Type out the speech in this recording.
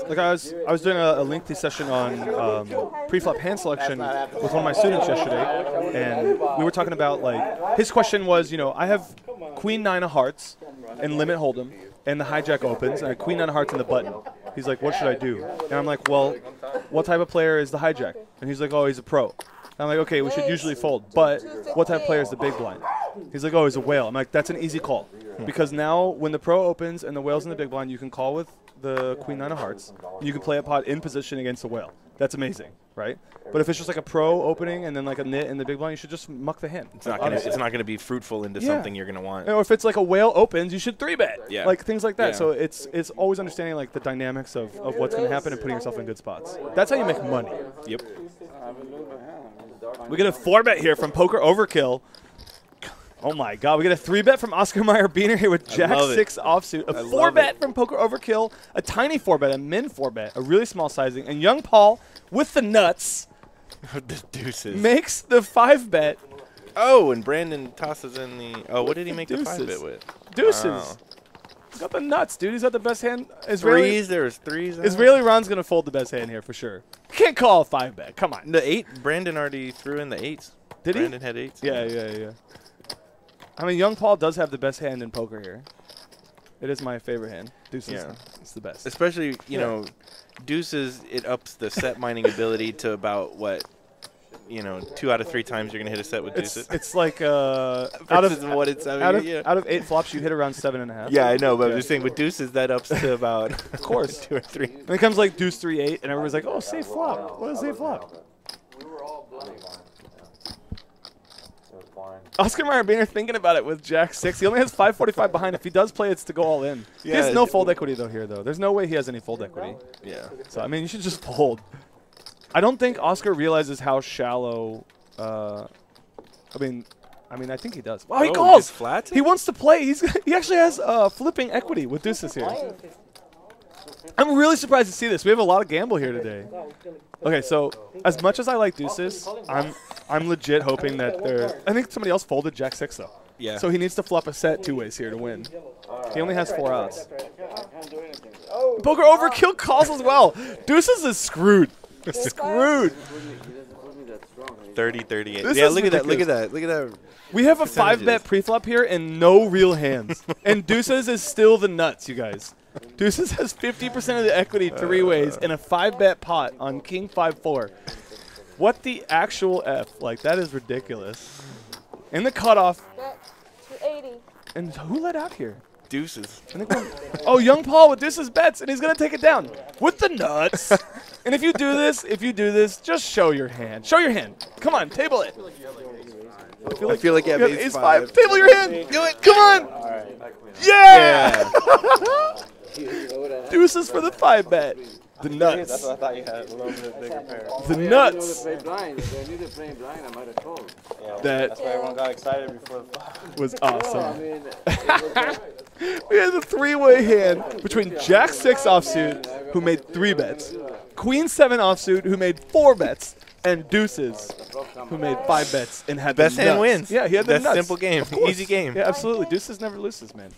like I was doing a lengthy session on pre-flop hand selection with one of my students yesterday, and we were talking about, like, his question was, you know, I have queen 9 of hearts and limit hold'em, and the hijack opens, and I have queen 9 of hearts in the button. He's like, what should I do? And I'm like, well, what type of player is the hijack? And he's like, oh, he's a pro. And I'm like, okay, we should usually fold, but what type of player is the big blind? He's like, oh, he's a whale. I'm like, that's an easy call, because now when the pro opens and the whale's in the big blind, you can call with the queen 9 of hearts. You can play a pot in position against the whale. That's amazing, right? But if it's just like a pro opening and then like a nit in the big blind, you should just muck the hand. It's not gonna be fruitful into something you're gonna want. Or if it's like a whale opens, you should 3-bet. Yeah. Like things like that. Yeah. So it's always understanding like the dynamics of what's gonna happen and putting yourself in good spots. That's how you make money. Yep. We get a 4-bet here from Poker Overkill. Oh my God, we get a 3-bet from Oscar Meyer Biener here with Jack 6 offsuit. A 4-bet from Poker Overkill, a tiny 4-bet, a min 4-bet, a really small sizing, and Young Paul with the nuts The deuces. makes the 5-bet. Oh, and Brandon tosses in the. Oh, what did he make the 5-bet with? Deuces. Wow. He's got the nuts, dude. He's got the best hand. Threes. There was threes. Israeli Ron's gonna fold the best hand here for sure. Can't call a 5-bet. Come on. The 8. Brandon already threw in the 8s. Did he? Brandon had 8s. Yeah. I mean, Young Paul does have the best hand in poker here. It is my favorite hand. Deuces. Yeah. It's the best. Especially, you know, deuces, it ups the set mining ability to about, what, 2 out of 3 times you're going to hit a set with deuces. It's like out of 8 flops, you hit around 7.5. Yeah, I know, but I'm just saying with deuces, that ups to about of course 2 or 3. And it comes like deuce 3-8, and everybody's like, oh, safe flop. What is safe flop? Oscar Meyer Biener thinking about it with Jack 6. He only has 545 behind. If he does play, it's to go all in. He has no fold equity, though, here, though. There's no way he has any fold equity. Yeah. So, I mean, you should just fold. I don't think Oscar realizes how shallow I think he does. Wow, he calls! Flat? He wants to play. He actually has flipping equity with deuces here. I'm really surprised to see this. We have a lot of gamble here today. Okay, so as much as I like deuces, I'm legit hoping that I think somebody else folded Jack 6 though. Yeah. So he needs to flop a set 2 ways here to win. He only has 4 outs. Poker Overkill calls as well. Deuces is screwed. Screwed. 30-38. Yeah, look at that. Look at that. Look at that. We have a 5-bet preflop here and no real hands. And deuces is still the nuts, you guys. Deuces has 50% of the equity 3 ways in a 5-bet pot on King 5-4. What the actual F? Like, that is ridiculous. In the cutoff. 280. And who let out here? Deuces. Oh, Young Paul with deuces bets, and he's going to take it down with the nuts. And if you do this, just show your hand. Show your hand. Come on, table it. I feel like you have ace 5. Table your hand. Do it. Come on. Right. Yeah. Deuces for the 5-bet. The nuts. That's what I thought you had a little bit bigger pair. The nuts. If I knew they playing blind, I might have told. Yeah, That that's why everyone got excited before the flop. was No, I awesome. mean, it was like, We had a 3-way hand between Jack 6 offsuit, who made 3 bets, Queen 7 offsuit, who made 4 bets, and Deuces, who made 5 bets and had Best the hand nuts. wins. Yeah, he had the That's nuts. simple game. Of course. Easy game. Yeah, absolutely. Deuces never loses, man.